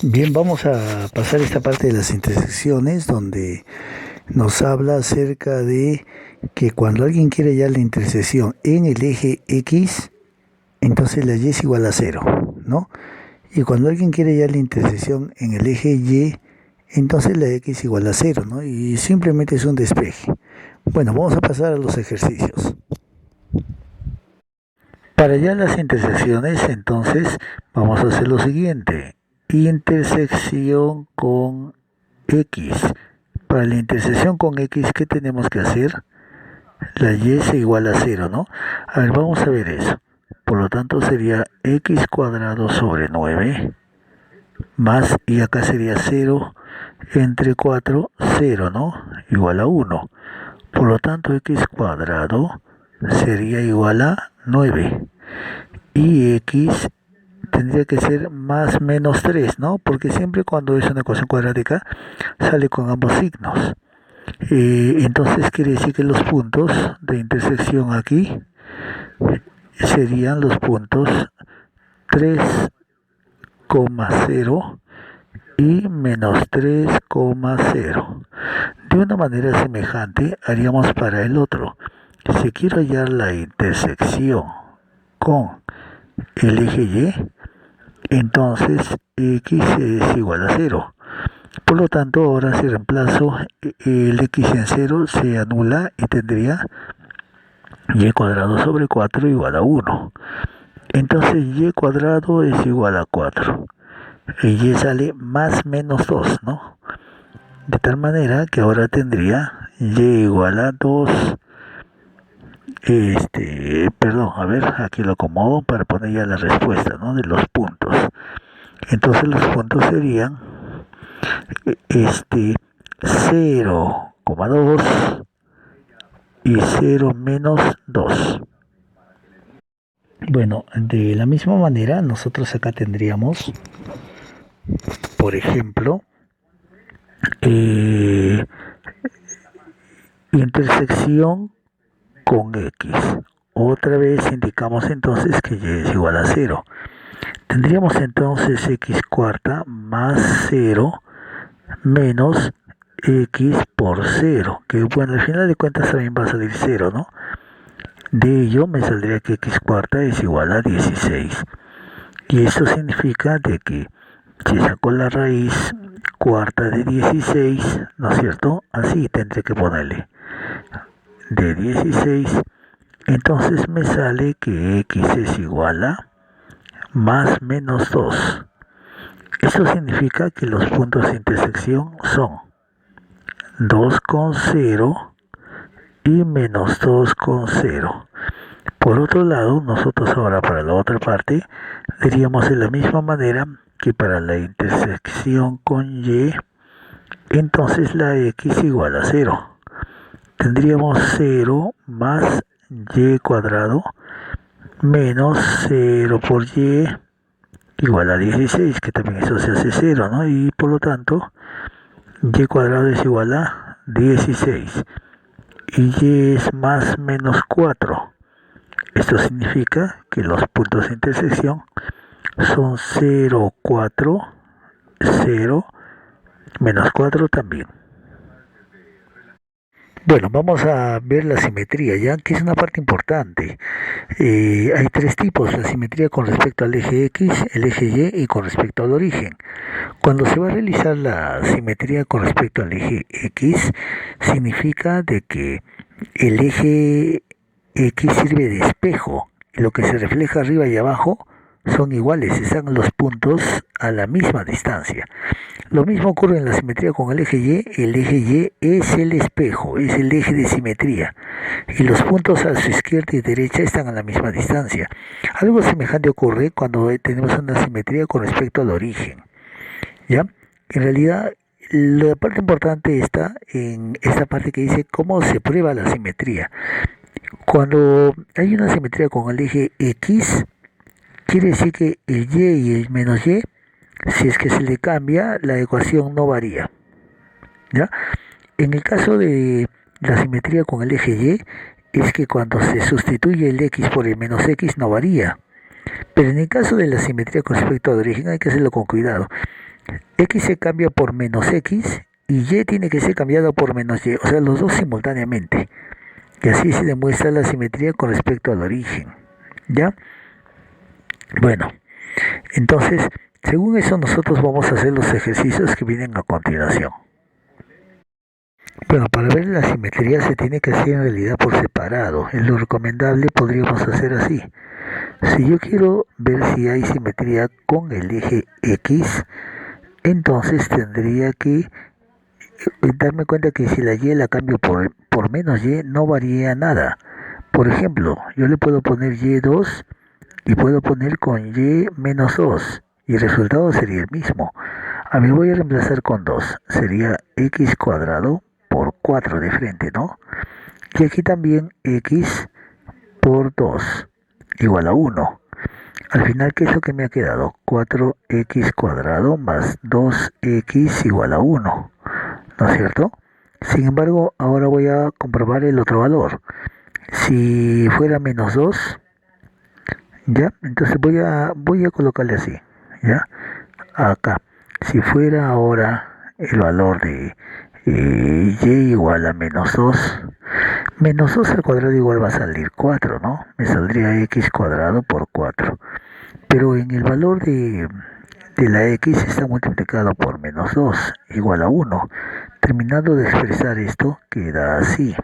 Bien, vamos a pasar esta parte de las intersecciones donde nos habla acerca de que cuando alguien quiere hallar la intersección en el eje X, entonces la Y es igual a cero, ¿no? Y cuando alguien quiere hallar la intersección en el eje Y, entonces la X es igual a cero, ¿no? Y simplemente es un despeje. Bueno, vamos a pasar a los ejercicios. Para hallar las intersecciones, entonces vamos a hacer lo siguiente. Intersección con X. Para la intersección con X, ¿qué tenemos que hacer? La Y es igual a cero, ¿no? A ver, vamos a ver eso. Por lo tanto, sería X cuadrado sobre 9 más, y acá sería 0 entre 4, 0, ¿no? Igual a 1. Por lo tanto, X cuadrado sería igual a 9. Y X tendría que ser más menos 3, ¿no? Porque siempre cuando es una ecuación cuadrática sale con ambos signos. Entonces quiere decir que los puntos de intersección aquí serían los puntos 3,0 y menos 3,0. De una manera semejante haríamos para el otro. Si quiero hallar la intersección con el eje Y, entonces X es igual a cero. Por lo tanto, ahora si reemplazo el X en cero, se anula y tendría Y cuadrado sobre 4 igual a 1. Entonces Y cuadrado es igual a 4. Y sale más menos 2, ¿no? De tal manera que ahora tendría Y igual a 2. Perdón, a ver, aquí lo acomodo para poner ya la respuesta, ¿no? De los puntos. Entonces los puntos serían 0,2 y 0 menos 2. Bueno, de la misma manera nosotros acá tendríamos, por ejemplo, eh, intersección con X. Otra vez indicamos entonces que Y es igual a 0. Tendríamos entonces X cuarta más 0 menos X por 0, que bueno, al final de cuentas también va a salir 0, ¿no? De ello me saldría que X cuarta es igual a 16. Y esto significa de que si saco la raíz cuarta de 16, ¿no es cierto? Así tendré que ponerle de 16. Entonces me sale que X es igual a más menos 2. Eso significa que los puntos de intersección son 2,0 y menos 2,0. Por otro lado, nosotros ahora para la otra parte diríamos de la misma manera que para la intersección con Y, entonces la X igual a 0. Tendríamos 0 más Y cuadrado menos 0 por Y igual a 16, que también eso se hace 0, ¿no? Y por lo tanto, Y cuadrado es igual a 16. Y Y es más menos 4. Esto significa que los puntos de intersección son 0, 4, 0, menos 4 también. Bueno, vamos a ver la simetría, ya que es una parte importante. Hay tres tipos: la simetría con respecto al eje X, el eje Y con respecto al origen. Cuando se va a realizar la simetría con respecto al eje X, significa de que el eje X sirve de espejo. Lo que se refleja arriba y abajo son iguales, están los puntos a la misma distancia. Lo mismo ocurre en la simetría con el eje Y. El eje Y es el espejo, es el eje de simetría. Y los puntos a su izquierda y derecha están a la misma distancia. Algo semejante ocurre cuando tenemos una simetría con respecto al origen. ¿Ya? En realidad, la parte importante está en esta parte que dice cómo se prueba la simetría. Cuando hay una simetría con el eje X, quiere decir que el Y y el menos Y, si es que se le cambia, la ecuación no varía. ¿Ya? En el caso de la simetría con el eje Y, es que cuando se sustituye el X por el menos X no varía. Pero en el caso de la simetría con respecto al origen hay que hacerlo con cuidado. X se cambia por menos X y Y tiene que ser cambiado por menos Y, o sea, los dos simultáneamente. Y así se demuestra la simetría con respecto al origen. ¿Ya? Bueno, entonces, según eso nosotros vamos a hacer los ejercicios que vienen a continuación. Bueno, para ver la simetría se tiene que hacer en realidad por separado. En lo recomendable podríamos hacer así. Si yo quiero ver si hay simetría con el eje X, entonces tendría que darme cuenta que si la Y la cambio por menos Y, no varía nada. Por ejemplo, yo le puedo poner Y2 y puedo poner con Y menos 2 y el resultado sería el mismo. A ver, voy a reemplazar con 2. Sería X cuadrado por 4 de frente, ¿no? Y aquí también X por 2 igual a 1. Al final, ¿qué es lo que me ha quedado? 4x cuadrado más 2x igual a 1, ¿no es cierto? Sin embargo, ahora voy a comprobar el otro valor. Si fuera menos 2, ¿ya? Entonces voy a colocarle así, ¿ya? Acá. Si fuera ahora el valor de y igual a menos 2, menos 2 al cuadrado igual va a salir 4, ¿no? Me saldría x cuadrado por 4. Pero en el valor de la x está multiplicado por menos 2 igual a 1. Terminando de expresar esto, queda así.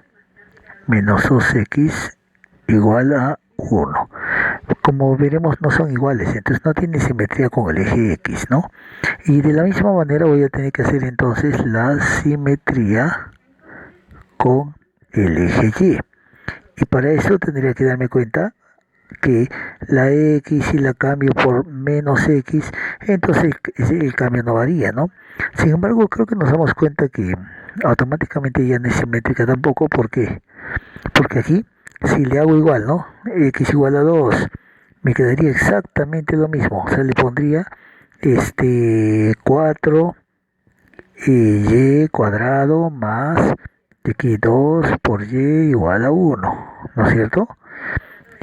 Menos 2x igual a 1. Como veremos no son iguales, entonces no tiene simetría con el eje X, ¿no? Y de la misma manera voy a tener que hacer entonces la simetría con el eje Y. Y para eso tendría que darme cuenta que la X si la cambio por menos X, entonces el cambio no varía, ¿no? Sin embargo, creo que nos damos cuenta que automáticamente ya no es simétrica tampoco, ¿por qué? Porque aquí, si le hago igual, ¿no? X igual a 2, me quedaría exactamente lo mismo. O sea, le pondría 4 y cuadrado más aquí 2 por y igual a 1, ¿no es cierto?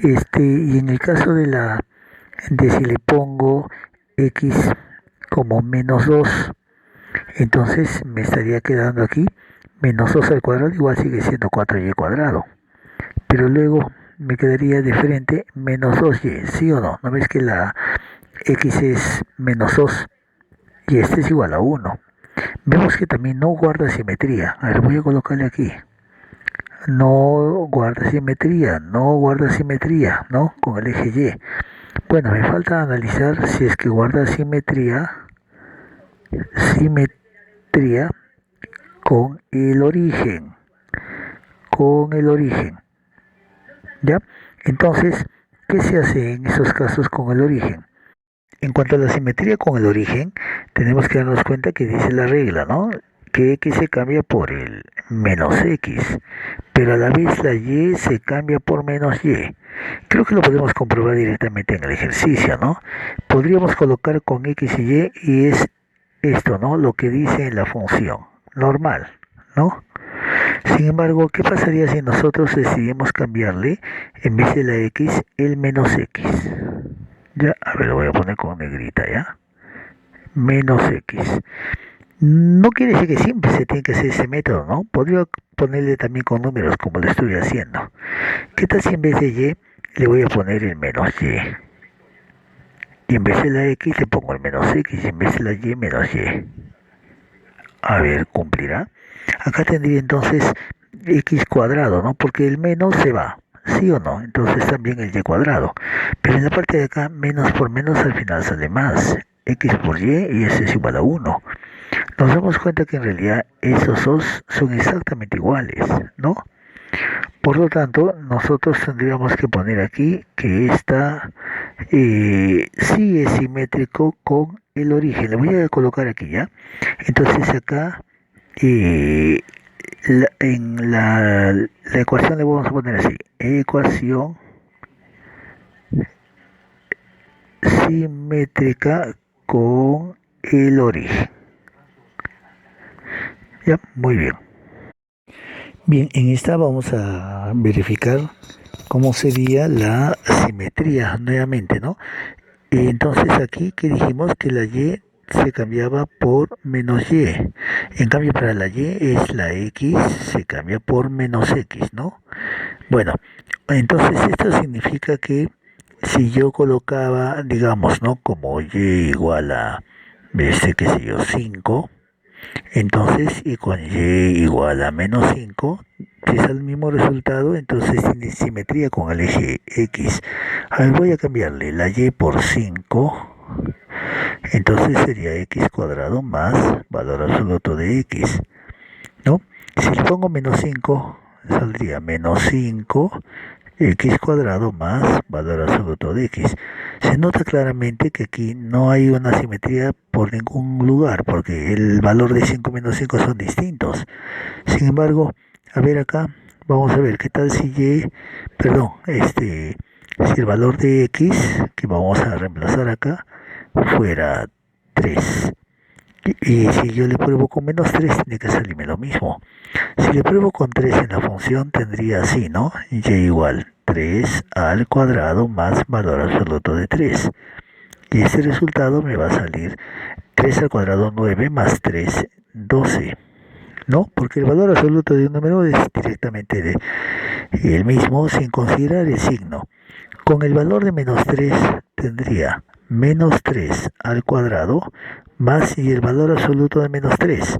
Y en el caso de si le pongo x como menos 2, entonces me estaría quedando aquí menos 2 al cuadrado igual sigue siendo 4y cuadrado. Pero luego me quedaría de frente menos 2y, ¿sí o no? ¿No ves que la x es menos 2 y este es igual a 1? Vemos que también no guarda simetría. A ver, voy a colocarle aquí. No guarda simetría, no guarda simetría, ¿no? Con el eje Y. Bueno, me falta analizar si es que guarda simetría con el origen, con el origen. ¿Ya? Entonces, ¿qué se hace en esos casos con el origen? En cuanto a la simetría con el origen, tenemos que darnos cuenta que dice la regla, ¿no? Que x se cambia por el menos x, pero a la vez la y se cambia por menos y. Creo que lo podemos comprobar directamente en el ejercicio, ¿no? Podríamos colocar con x y es esto, ¿no? Lo que dice en la función normal, ¿no? Sin embargo, ¿qué pasaría si nosotros decidimos cambiarle en vez de la x el menos x? Ya, a ver, lo voy a poner con negrita, ¿ya? Menos x. No quiere decir que siempre se tiene que hacer ese método, ¿no? Podría ponerle también con números como lo estoy haciendo. ¿Qué tal si en vez de y le voy a poner el menos y? Y en vez de la x le pongo el menos x y en vez de la y menos y. A ver, ¿cumplirá? Acá tendría entonces x cuadrado, ¿no? Porque el menos se va, ¿sí o no? Entonces también el y cuadrado. Pero en la parte de acá, menos por menos al final sale más. X por y eso es igual a 1. Nos damos cuenta que en realidad esos dos son exactamente iguales, ¿no? Por lo tanto, nosotros tendríamos que poner aquí que esta sí es simétrico con el origen. Le voy a colocar aquí, ¿ya? Entonces acá eh, en la ecuación le vamos a poner así, ecuación simétrica con el origen. Ya, muy bien. Bien, en esta vamos a verificar cómo sería la simetría nuevamente, ¿no? Entonces aquí que dijimos que la y se cambiaba por menos y. En cambio, para la y es la x se cambia por menos x, ¿no? Bueno, entonces esto significa que si yo colocaba, digamos, ¿no? Como y igual a, qué sé yo, 5, entonces, y con y igual a menos 5 si es el mismo resultado, entonces tiene simetría con el eje X. A ver, voy a cambiarle la y por 5, entonces sería x cuadrado más valor absoluto de x, ¿no? Si le pongo menos 5 saldría menos 5 x cuadrado más valor absoluto de x. Se nota claramente que aquí no hay una simetría por ningún lugar, porque el valor de 5 menos 5 son distintos. Sin embargo, a ver acá, vamos a ver qué tal si si el valor de x, que vamos a reemplazar acá, fuera 3. Y si yo le pruebo con menos 3, tiene que salirme lo mismo. Si le pruebo con 3 en la función, tendría así, ¿no? Y igual 3 al cuadrado más valor absoluto de 3. Y ese resultado me va a salir 3 al cuadrado 9 más 3, 12. ¿No? Porque el valor absoluto de un número es directamente el mismo sin considerar el signo. Con el valor de menos 3 tendría menos 3 al cuadrado más y el valor absoluto de menos 3.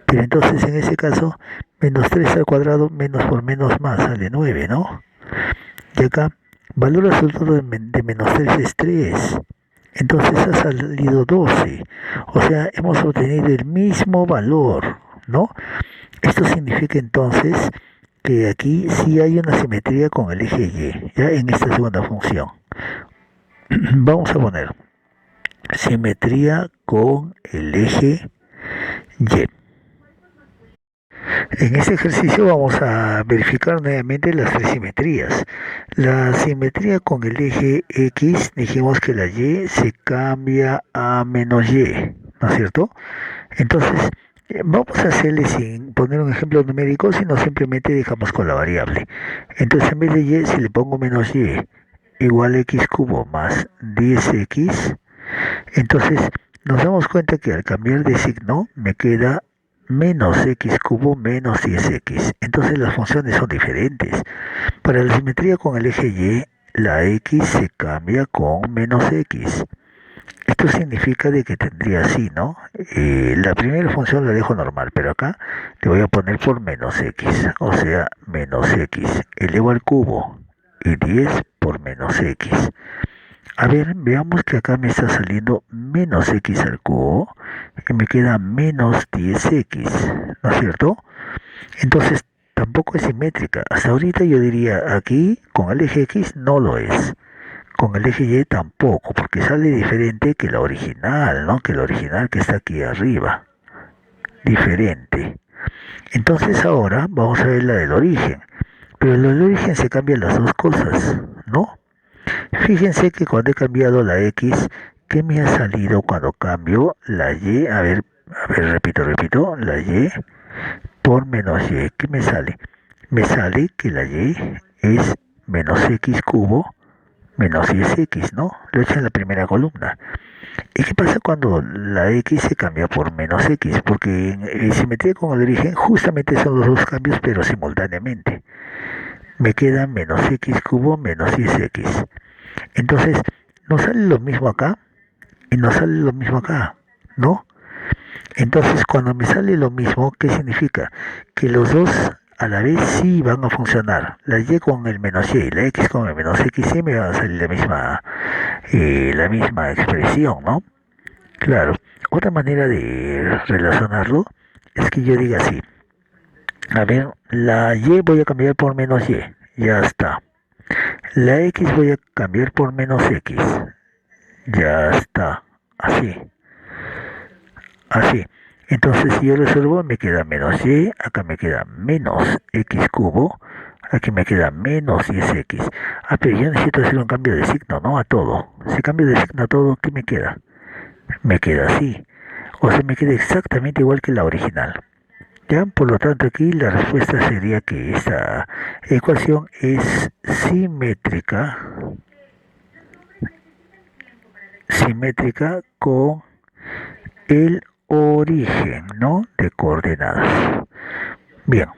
Pero entonces en ese caso, menos 3 al cuadrado menos por menos más sale 9, ¿no? Y acá, valor absoluto de menos 3 es 3. Entonces ha salido 12. O sea, hemos obtenido el mismo valor, ¿no? Esto significa entonces que aquí sí hay una simetría con el eje Y, ya en esta segunda función. Vamos a poner simetría con el eje Y. En este ejercicio vamos a verificar nuevamente las tres simetrías. La simetría con el eje X, dijimos que la Y se cambia a menos Y, ¿no es cierto? Entonces, vamos a hacerle sin poner un ejemplo numérico, sino simplemente dejamos con la variable. Entonces, en vez de Y, si le pongo menos Y igual a X cubo más 10X, entonces nos damos cuenta que al cambiar de signo me queda menos x cubo menos 10x. Entonces las funciones son diferentes. Para la simetría con el eje Y, la x se cambia con menos x. Esto significa de que tendría así, ¿no? La primera función la dejo normal, pero acá le voy a poner por menos x. O sea, menos x elevado al cubo y 10 por menos x. A ver, veamos que acá me está saliendo menos x al cubo y me queda menos 10x, ¿no es cierto? Entonces tampoco es simétrica. Hasta ahorita yo diría aquí con el eje x no lo es. Con el eje y tampoco, porque sale diferente que la original, ¿no? Que la original que está aquí arriba. Diferente. Entonces ahora vamos a ver la del origen. Pero la del origen se cambian las dos cosas, ¿no? Fíjense que cuando he cambiado la X, ¿qué me ha salido cuando cambio la Y? Repito, la Y por menos Y. ¿Qué me sale? Me sale que la Y es menos X cubo menos 10X, ¿no? Lo he hecho en la primera columna. ¿Y qué pasa cuando la X se cambia por menos X? Porque en simetría con el origen justamente son los dos cambios, pero simultáneamente. Me queda menos X cubo menos 10X. Entonces, nos sale lo mismo acá y nos sale lo mismo acá, ¿no? Entonces, cuando me sale lo mismo, ¿qué significa? Que los dos a la vez sí van a funcionar. La y con el menos y, la x con el menos x sí me va a salir la misma expresión, ¿no? Claro. Otra manera de relacionarlo es que yo diga así. A ver, la y voy a cambiar por menos y. Ya está. La x voy a cambiar por menos x. Ya está. Así. Así. Entonces si yo resuelvo me queda menos y, acá me queda menos x cubo, aquí me queda menos 10x. Ah, pero yo necesito hacer un cambio de signo, ¿no? A todo. Si cambio de signo a todo, ¿qué me queda? Me queda así. O sea, me queda exactamente igual que la original. ¿Ya? Por lo tanto, aquí la respuesta sería que esta ecuación es simétrica con el origen, ¿no? De coordenadas. Bien.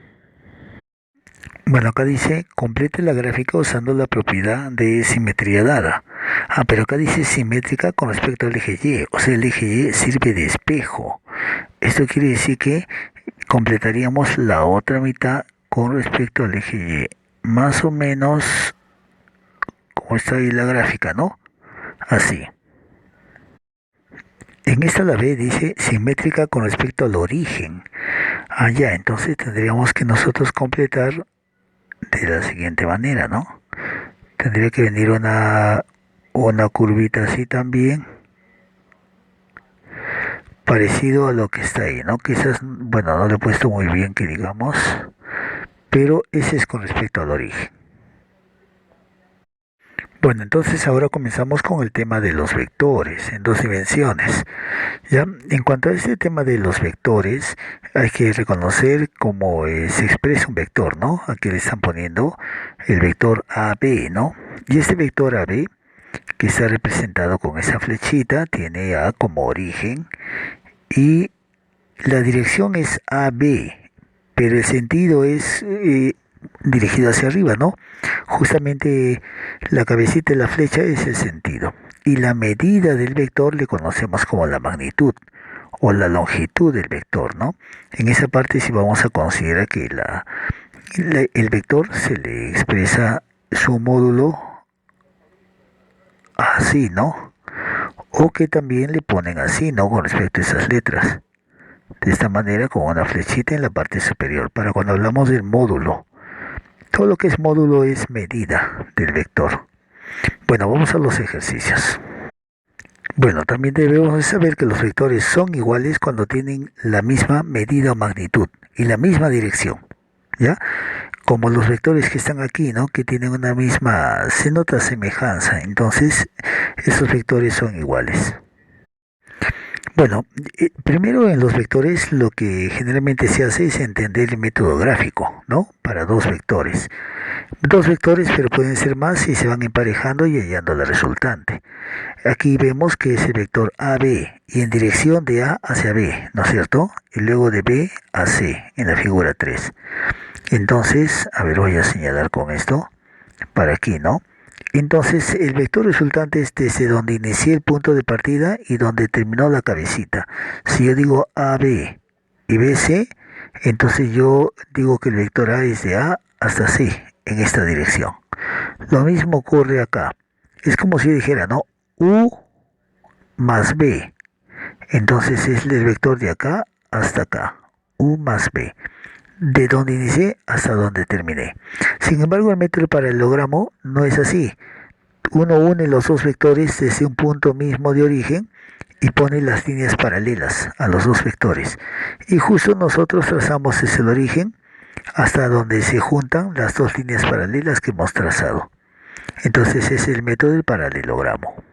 Bueno, acá dice, complete la gráfica usando la propiedad de simetría dada. Pero acá dice simétrica con respecto al eje Y. O sea, el eje Y sirve de espejo. Esto quiere decir que completaríamos la otra mitad con respecto al eje Y. Más o menos como está ahí la gráfica, ¿no? Así. En esta la B dice simétrica con respecto al origen. Ya, entonces tendríamos que nosotros completar de la siguiente manera, ¿no? Tendría que venir una curvita así también, parecido a lo que está ahí, ¿no? Quizás, bueno, no lo he puesto muy bien que digamos, pero ese es con respecto al origen. Bueno, entonces ahora comenzamos con el tema de los vectores en dos dimensiones. Ya, en cuanto a este tema de los vectores, hay que reconocer cómo se expresa un vector, ¿no? Aquí le están poniendo el vector AB, ¿no? Y este vector AB, que está representado con esa flechita, tiene A como origen y la dirección es AB, pero el sentido es dirigido hacia arriba, ¿no? Justamente la cabecita de la flecha es el sentido. Y la medida del vector le conocemos como la magnitud o la longitud del vector, ¿no? En esa parte sí vamos a considerar que el vector se le expresa su módulo así, ¿no? O que también le ponen así, ¿no? Con respecto a esas letras. De esta manera con una flechita en la parte superior para cuando hablamos del módulo. Todo lo que es módulo es medida del vector. Bueno, vamos a los ejercicios. Bueno, también debemos saber que los vectores son iguales cuando tienen la misma medida o magnitud y la misma dirección. ¿Ya? Como los vectores que están aquí, ¿no? Que tienen una misma, se nota semejanza. Entonces, esos vectores son iguales. Bueno, primero en los vectores lo que generalmente se hace es entender el método gráfico, ¿no? Para dos vectores. Dos vectores, pero pueden ser más y se van emparejando y hallando la resultante. Aquí vemos que es el vector AB y en dirección de A hacia B, ¿no es cierto? Y luego de B a C en la figura 3. Entonces, a ver, voy a señalar con esto para aquí, ¿no? Entonces, el vector resultante es desde donde inicié el punto de partida y donde terminó la cabecita. Si yo digo AB y BC, entonces yo digo que el vector A es de A hasta C en esta dirección. Lo mismo ocurre acá. Es como si yo dijera, ¿no? U más B. Entonces es el vector de acá hasta acá. U más B. De donde inicié hasta donde terminé. Sin embargo, el método paralelogramo no es así. Uno une los dos vectores desde un punto mismo de origen y pone las líneas paralelas a los dos vectores. Y justo nosotros trazamos desde el origen hasta donde se juntan las dos líneas paralelas que hemos trazado. Entonces es el método del paralelogramo.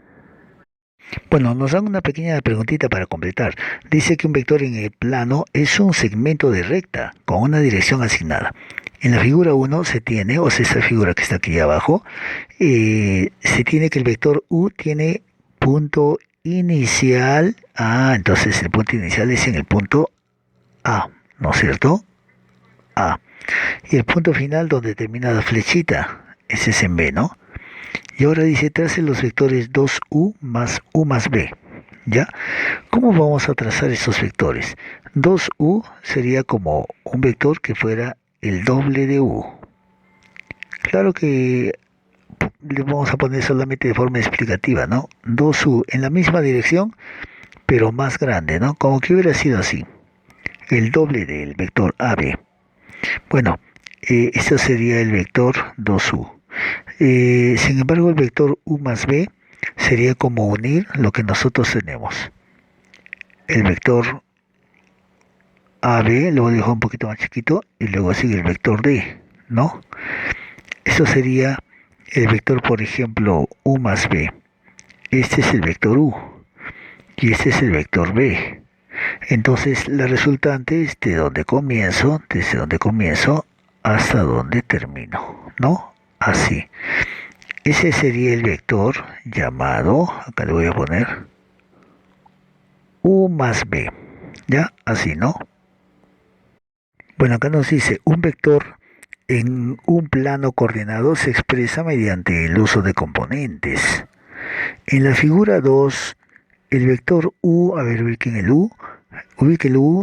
Bueno, nos dan una pequeña preguntita para completar. Dice que un vector en el plano es un segmento de recta con una dirección asignada. En la figura 1 se tiene, o sea, esa figura que está aquí abajo, se tiene que el vector U tiene punto inicial. Entonces el punto inicial es en el punto A, ¿no es cierto? A. Y el punto final donde termina la flechita, ese es en B, ¿no? Y ahora dice, trace los vectores 2U más B. ¿Ya? ¿Cómo vamos a trazar esos vectores? 2U sería como un vector que fuera el doble de U. Claro que le vamos a poner solamente de forma explicativa, ¿no? 2U en la misma dirección, pero más grande, ¿no? Como que hubiera sido así. El doble del vector AB. Bueno, esto sería el vector 2U. Sin embargo, el vector U más B sería como unir lo que nosotros tenemos. El vector AB lo dejo un poquito más chiquito y luego sigue el vector D, ¿no? Eso sería el vector, por ejemplo, U más B. Este es el vector U y este es el vector B. Entonces, la resultante es de donde comienzo, desde donde comienzo hasta donde termino, ¿no? Así. Ese sería el vector llamado, acá le voy a poner U más B. ¿Ya? Así, ¿no? Bueno, acá nos dice, un vector en un plano coordenado se expresa mediante el uso de componentes. En la figura 2, el vector U, a ver, ubiquen el U,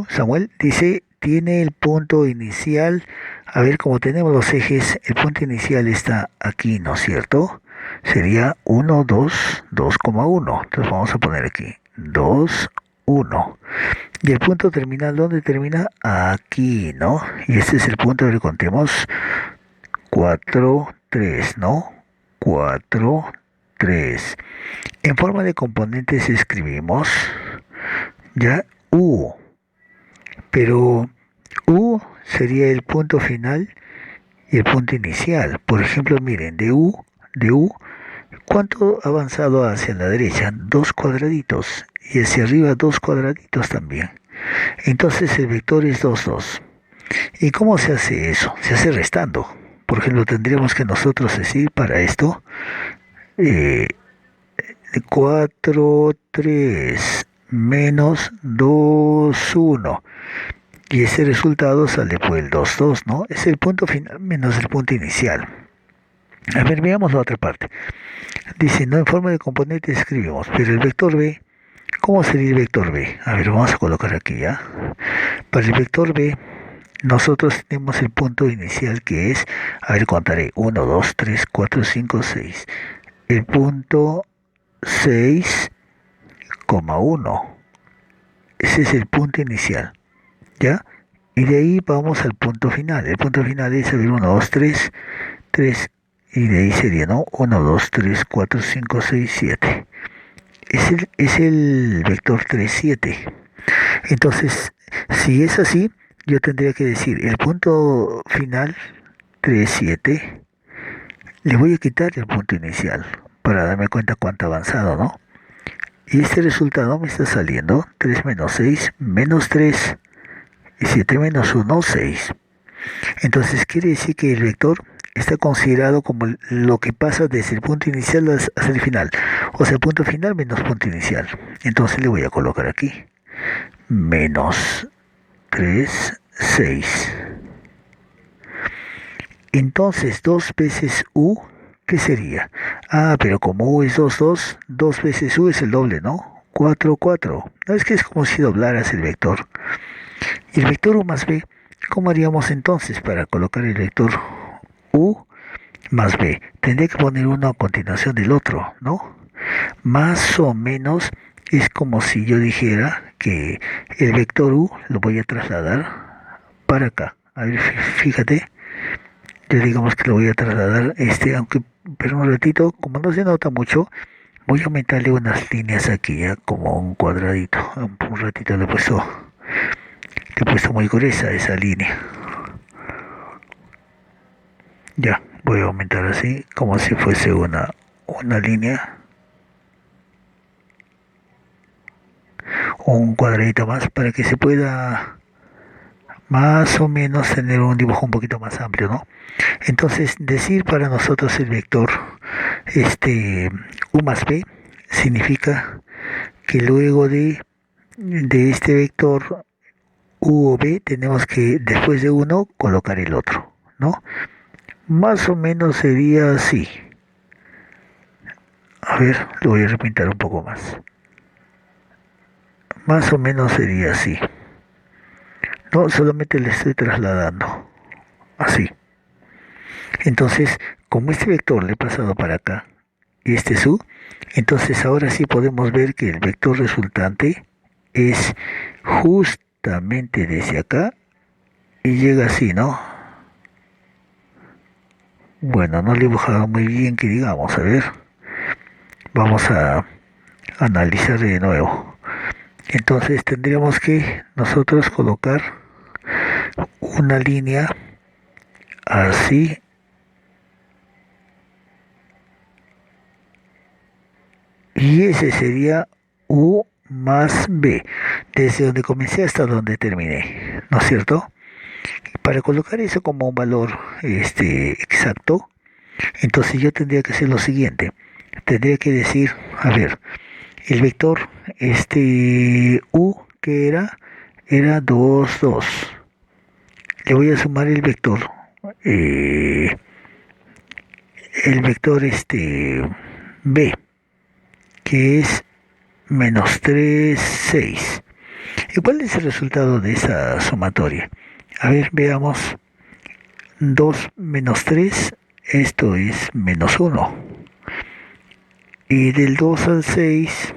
Samuel, dice, tiene el punto inicial, a ver, como tenemos los ejes, el punto inicial está aquí, ¿no es cierto? Sería 1, 2, 2,1. Entonces vamos a poner aquí 2, 1. Y el punto terminal, ¿dónde termina? Aquí, ¿no? Y este es el punto, a ver, contemos, 4, 3, ¿no? 4, 3. En forma de componentes escribimos ya U, pero U sería el punto final y el punto inicial. Por ejemplo, miren, de U, ¿cuánto ha avanzado hacia la derecha? Dos cuadraditos. Y hacia arriba dos cuadraditos también. Entonces el vector es 2, 2. ¿Y cómo se hace eso? Se hace restando. Por ejemplo, tendríamos que nosotros decir para esto eh, 4, 3 menos 2, 1. Y ese resultado sale por el 2, 2, ¿no? Es el punto final menos el punto inicial. A ver, veamos la otra parte. Dice, no en forma de componente escribimos, pero el vector B, ¿cómo sería el vector B? A ver, vamos a colocar aquí ya. Para el vector B, nosotros tenemos el punto inicial que es, a ver, contaré, 1, 2, 3, 4, 5, 6. El punto 6,1. Ese es el punto inicial, ¿ya? Y de ahí vamos al punto final. El punto final es, a ver, 1, 2, 3, 3. Y de ahí sería, ¿no? 1, 2, 3, 4, 5, 6, 7. Es el vector 3, 7. Entonces, si es así, yo tendría que decir el punto final 3, 7. Le voy a quitar el punto inicial para darme cuenta cuánto ha avanzado, ¿no? Y este resultado me está saliendo 3 menos 6 menos 3 y 7 menos 1, 6. Entonces quiere decir que el vector está considerado como lo que pasa desde el punto inicial hasta el final. O sea, punto final menos punto inicial. Entonces le voy a colocar aquí. Menos 3, 6. Entonces 2 veces U, ¿qué sería? Ah, pero como U es 2, 2, 2 veces U es el doble, ¿no? 4, 4. No, es que es como si doblaras el vector. Y el vector U más B, ¿cómo haríamos entonces para colocar el vector U más B? Tendría que poner uno a continuación del otro, ¿no? Más o menos es como si yo dijera que el vector U lo voy a trasladar para acá. A ver, fíjate, yo digamos que lo voy a trasladar, aunque, pero un ratito, como no se nota mucho, voy a aumentarle unas líneas aquí, ya, como un cuadradito. Un ratito le he puesto muy gruesa esa línea. Ya, voy a aumentar así, como si fuese una línea, o un cuadradito más, para que se pueda más o menos tener un dibujo un poquito más amplio, ¿no? Entonces, decir para nosotros el vector U más B significa que luego de este vector U o B tenemos que después de uno colocar el otro, ¿no? Más o menos sería así. A ver, lo voy a repintar un poco más. Más o menos sería así. No, solamente le estoy trasladando. Así. Entonces, como este vector le he pasado para acá y este es U, entonces ahora sí podemos ver que el vector resultante es justamente desde acá y llega así, ¿no? Bueno, no lo he dibujado muy bien que digamos, a ver, vamos a analizar de nuevo. Entonces tendríamos que nosotros colocar una línea así y ese sería U más B, desde donde comencé hasta donde terminé, ¿no es cierto? Para colocar eso como un valor exacto, entonces yo tendría que hacer lo siguiente. Tendría que decir, a ver, el vector U, que era 2 2. Le voy a sumar eh, el vector B, que es menos 3 6. ¿Y cuál es el resultado de esa sumatoria? A ver, veamos. 2 menos 3, esto es menos 1. Y del 2 al 6,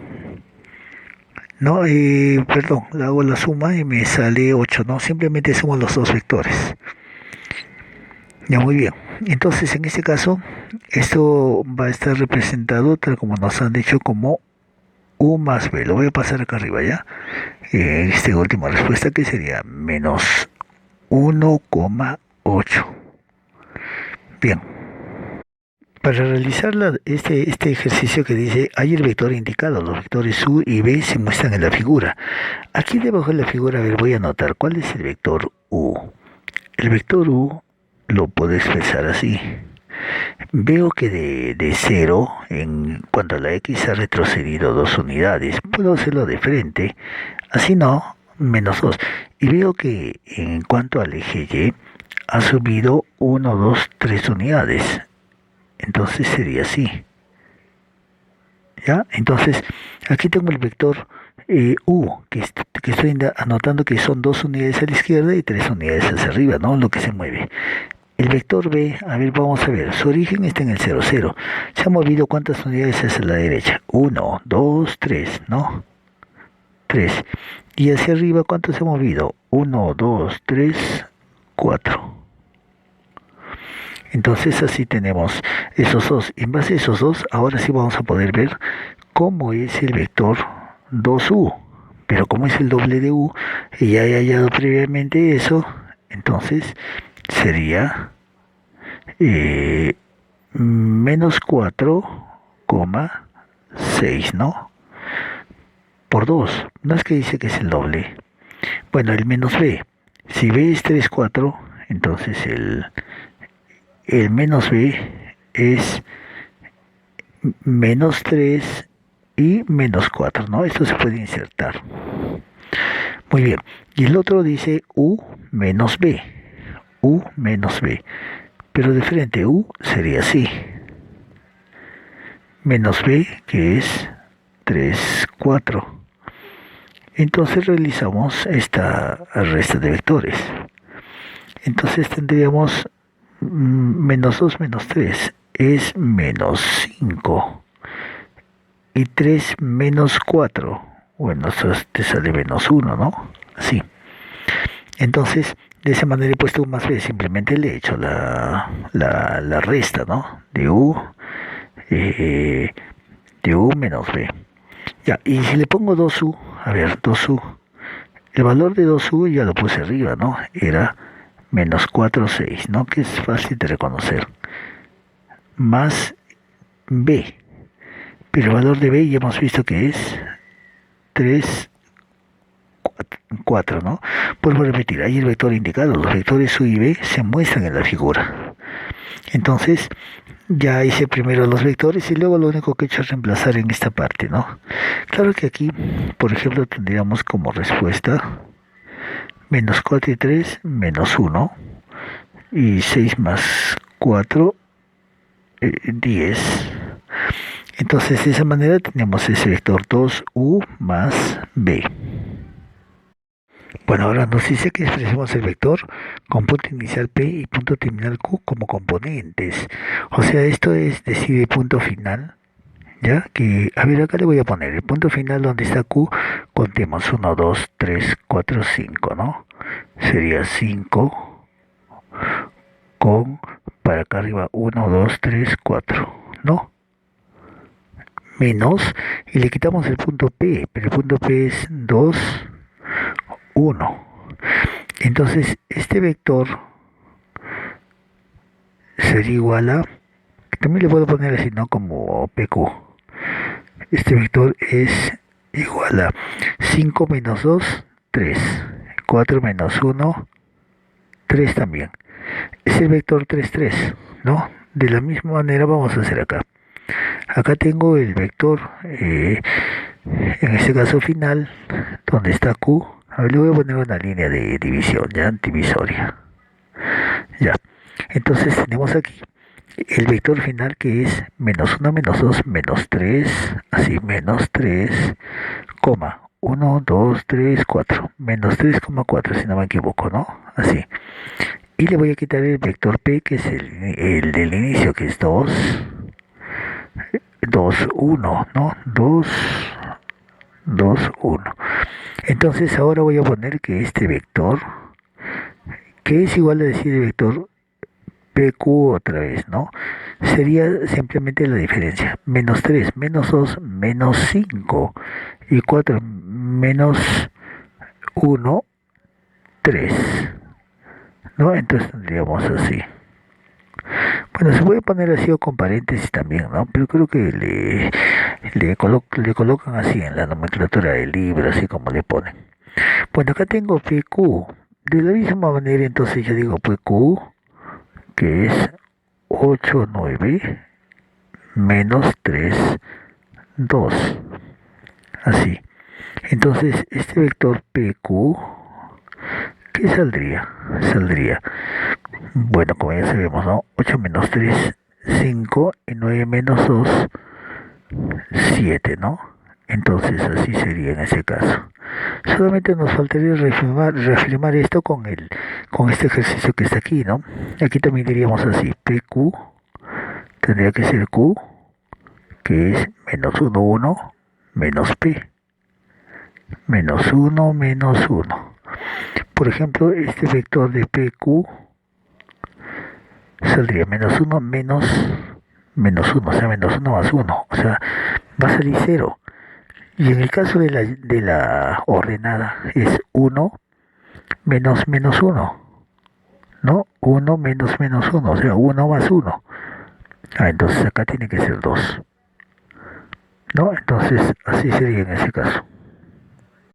no, perdón, le hago la suma y me sale 8, ¿no? Simplemente sumo los dos vectores. Ya, muy bien. Entonces, en este caso, esto va a estar representado tal como nos han dicho como U más B. Lo voy a pasar acá arriba, ¿ya? Esta última respuesta que sería menos 1,8. Bien. Para realizar este ejercicio que dice, hay el vector indicado, los vectores U y B se muestran en la figura. Aquí debajo de la figura, a ver, voy a anotar, ¿cuál es el vector U? El vector U lo puedo expresar así. Veo que de 0, en cuanto a la X ha retrocedido 2 unidades. Puedo hacerlo de frente, así no, menos 2. Y veo que en cuanto al eje Y, ha subido 1, 2, 3 unidades. Entonces sería así. ¿Ya? Entonces, aquí tengo el vector U, que estoy anotando que son 2 unidades a la izquierda y 3 unidades hacia arriba, ¿no? Lo que se mueve. El vector B, a ver, vamos a ver, su origen está en el 0, 0. Se ha movido cuántas unidades hacia la derecha. 1, 2, 3, ¿no? 3. Y hacia arriba, ¿cuánto se ha movido? 1, 2, 3, 4. Entonces así tenemos esos dos. En base a esos dos, ahora sí vamos a poder ver cómo es el vector 2U. Pero como es el doble de U, y ya he hallado previamente eso, entonces sería menos 4,6, ¿no? Por 2. No es que dice que es el doble. Bueno, el menos B. Si B es 3 4, entonces el menos B es menos 3 y menos 4, ¿no? Esto se puede insertar. Muy bien. Y el otro dice U menos B. U menos B. Pero de frente U sería así. Menos B, que es 3 4. Entonces realizamos esta resta de vectores. Entonces tendríamos menos 2 menos 3 es menos 5. Y 3 menos 4, bueno, eso te sale menos 1, ¿no? Así. Entonces, de esa manera he puesto U más B, simplemente le he hecho la resta, ¿no? De U menos B. Ya, y si le pongo 2U, a ver, 2U, el valor de 2U ya lo puse arriba, ¿no? Era menos 4, 6, ¿no? Que es fácil de reconocer. Más B. Pero el valor de B ya hemos visto que es 3, 4, ¿no? Vuelvo a repetir, hay el vector indicado, los vectores U y B se muestran en la figura. Entonces, ya hice primero los vectores y luego lo único que he hecho es reemplazar en esta parte, ¿no? Claro que aquí, por ejemplo, tendríamos como respuesta menos 4 y 3, menos 1, y 6 más 4, 10. Entonces de esa manera tenemos ese vector 2U más B. Bueno, ahora nos dice que expresemos el vector con punto inicial P y punto terminal Q como componentes. O sea, esto es decir el punto final, ¿ya? Que, a ver, acá le voy a poner el punto final donde está Q, contemos 1, 2, 3, 4, 5, ¿no? Sería 5 con, para acá arriba, 1, 2, 3, 4, ¿no? Menos, y le quitamos el punto P, pero el punto P es 2, 1. Entonces, este vector sería igual a, también le puedo poner así, ¿no? Como PQ. Este vector es igual a 5 menos 2, 3. 4 menos 1, 3 también. Es el vector 3, 3, ¿no? De la misma manera vamos a hacer acá. Acá tengo el vector En este caso final, donde está Q, a ver, le voy a poner una línea de división, ya, divisoria. Ya. Entonces tenemos aquí el vector final que es menos uno menos 2 menos 3 así, menos 3 coma, 1, 2, 3, 4 menos 3,4 si no me equivoco, ¿no? Así. Y le voy a quitar el vector P, que es el del inicio, que es 2, 2, 1, ¿no? 2, 2, 1. Entonces ahora voy a poner que este vector, que es igual a decir el vector PQ otra vez, ¿no? Sería simplemente la diferencia. Menos 3 menos 2 menos 5 y 4 menos 1 3, ¿no? Entonces tendríamos así. Bueno, se puede poner así o con paréntesis también, ¿no? Pero creo que le colocan así en la nomenclatura del libro, así como le ponen. Bueno, acá tengo PQ. De la misma manera, entonces ya digo PQ, que es 8 9 menos 3 2. Así. Entonces, este vector PQ, ¿qué saldría? Saldría, bueno, como ya sabemos, ¿no? 8 menos 3 5 y 9 menos 2 7, ¿no? Entonces, así sería en ese caso. Solamente nos faltaría reafirmar esto con este ejercicio que está aquí, ¿no? Aquí también diríamos así, PQ tendría que ser Q, que es menos uno 1 menos P, menos uno menos uno. Por ejemplo, este vector de PQ saldría menos uno menos uno, o sea, menos uno más uno, o sea, va a salir cero. Y en el caso de la ordenada es uno menos menos uno, ¿no? Uno menos menos uno, o sea, uno más uno. Ah, entonces acá tiene que ser 2, ¿no? Entonces así sería en ese caso.